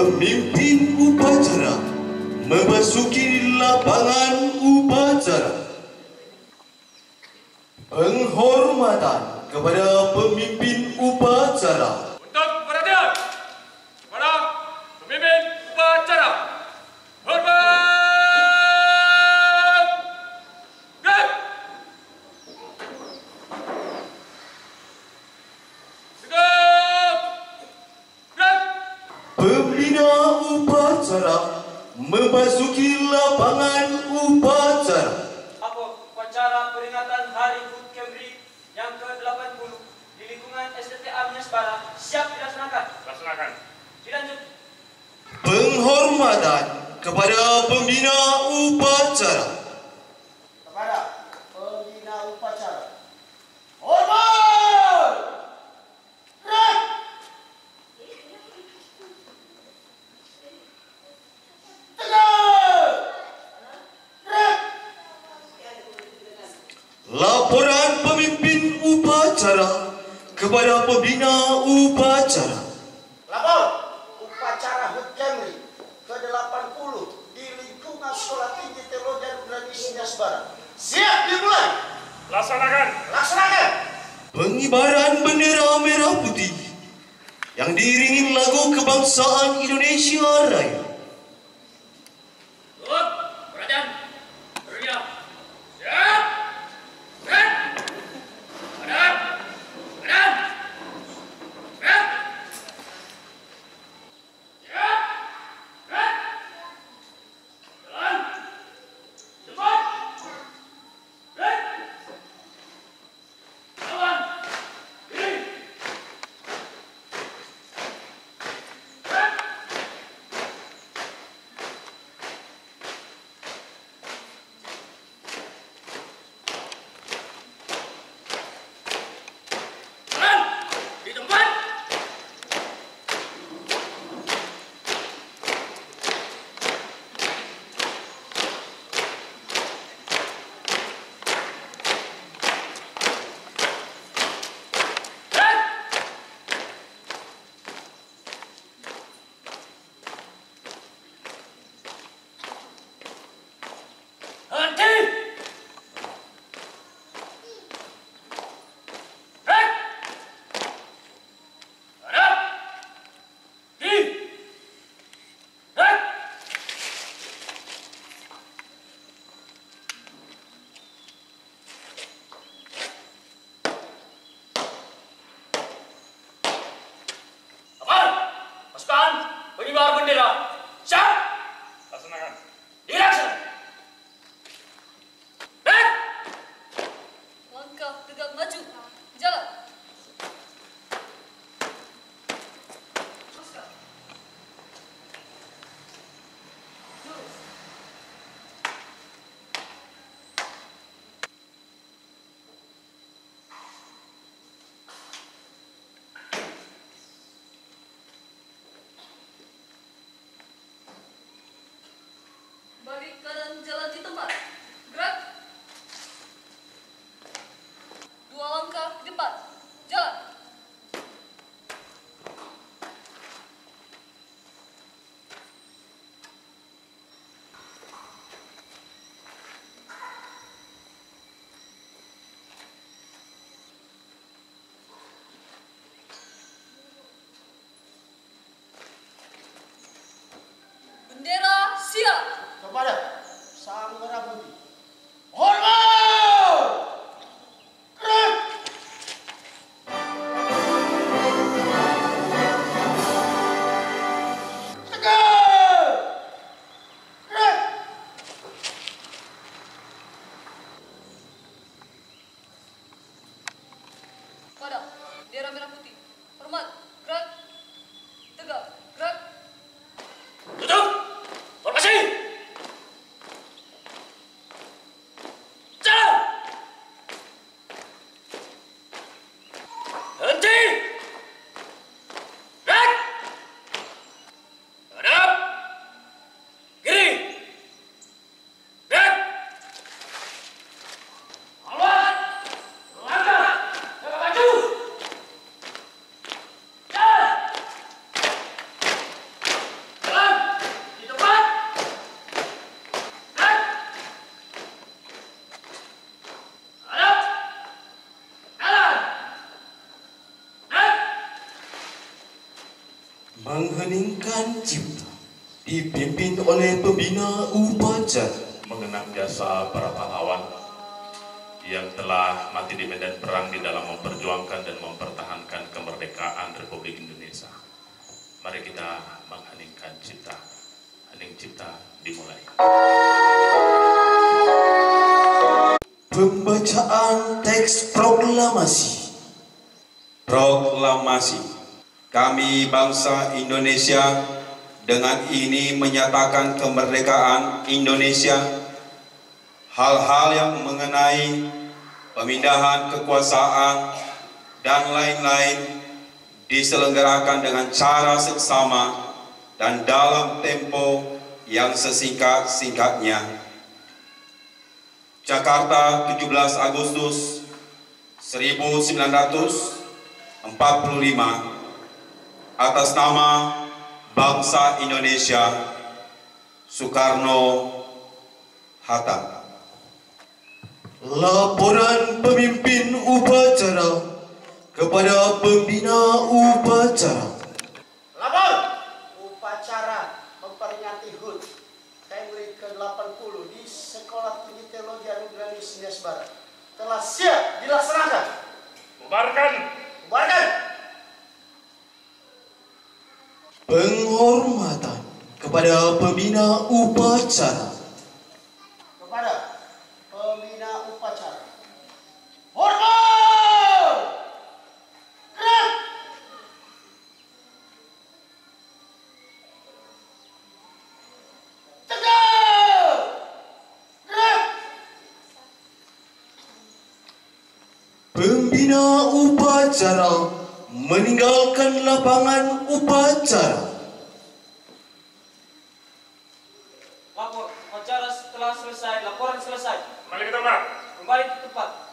Pemimpin upacara memasuki lapangan upacara. Penghormatan kepada pemimpin upacara. Untuk perhatian kepada pemimpin upacara. Hormat! Gerak! Tegap! Gerak! Pembina upacara memasuki lapangan upacara. Upacara peringatan Hari HUT Kemri yang ke-80 di lingkungan SDTA Menyesbara siap dilaksanakan. Laksanakan. Dilanjut. Penghormatan kepada pembina upacara. Kepada pembina upacara. Hormat! Gerak! Tegak! Gerak! Laporan pemimpin upacara kepada pembina upacara. Lapor upacara HUT Kemri ke-80 di lingkungan Sekolah Tinggi Teologi dan Tradisi Menyesbara siap dimulai. Laksanakan. Laksanakan. Pengibaran bendera merah putih yang diiringi lagu kebangsaan Indonesia Raya. Untuk perhatian. Bergerak. Siap. Gerak. Hadap. Hadap. Gerak. Siap. Gerak. Jalan. Cepat. Gerak. Lawan. Diri. Gerak. Jalan. Di tempat. Gerak. Henti. Gerak. Hadap. Diri. Gerak. Apaan? Pasukan pengibar bendera. Siap. Laksanakan. Dilaksanakan. Gerak. Langkah tegak maju. Jalan. Teruskan. Lurus. Balik kanan jalan di tempat. Gerak. Dua langkah ke depan. Jalan. Bendera siap. Kepada Sang Merah Putih. Hormat! Gerak! Tegak! Gerak! Pada bendera merah putih. Hormat. Gerak. Tegak. Gerak. Tutup. Formasi. Jalan. Henti. Gerak. Hadap. Kiri. Gerak. Lawan. Langkah. Maju. Jalan. Mengheningkan cipta dipimpin oleh pembina upacara. Mengenang jasa para pahlawan yang telah mati di medan perang di dalam memperjuangkan dan mempertahankan kemerdekaan Republik Indonesia. Mari kita mengheningkan cipta. Hening cipta dimulai. Pembacaan teks proklamasi. Proklamasi. Kami bangsa Indonesia dengan ini menyatakan kemerdekaan Indonesia. Hal-hal yang mengenai pemindahan kekuasaan dan lain-lain diselenggarakan dengan cara seksama dan dalam tempo yang sesingkat-singkatnya. Jakarta, 17 Agustus 1945. Atas nama bangsa Indonesia, Soekarno-Hatta. Laporan pemimpin upacara kepada pembina upacara. Lapor! Upacara memperingati HUT Kemri ke-80 di Sekolah Tinggi Teologi Anugerah Nias Barat telah siap dilaksanakan. Bubarkan. Bubarkan! Penghormatan kepada pembina upacara. Kepada pembina upacara. Hormat! Gerak! Tegak! Gerak! Pembina upacara meninggalkan lapangan upacara. Lapor, upacara telah selesai, laporan selesai. Kembali ke tempat. Kembali ke tempat.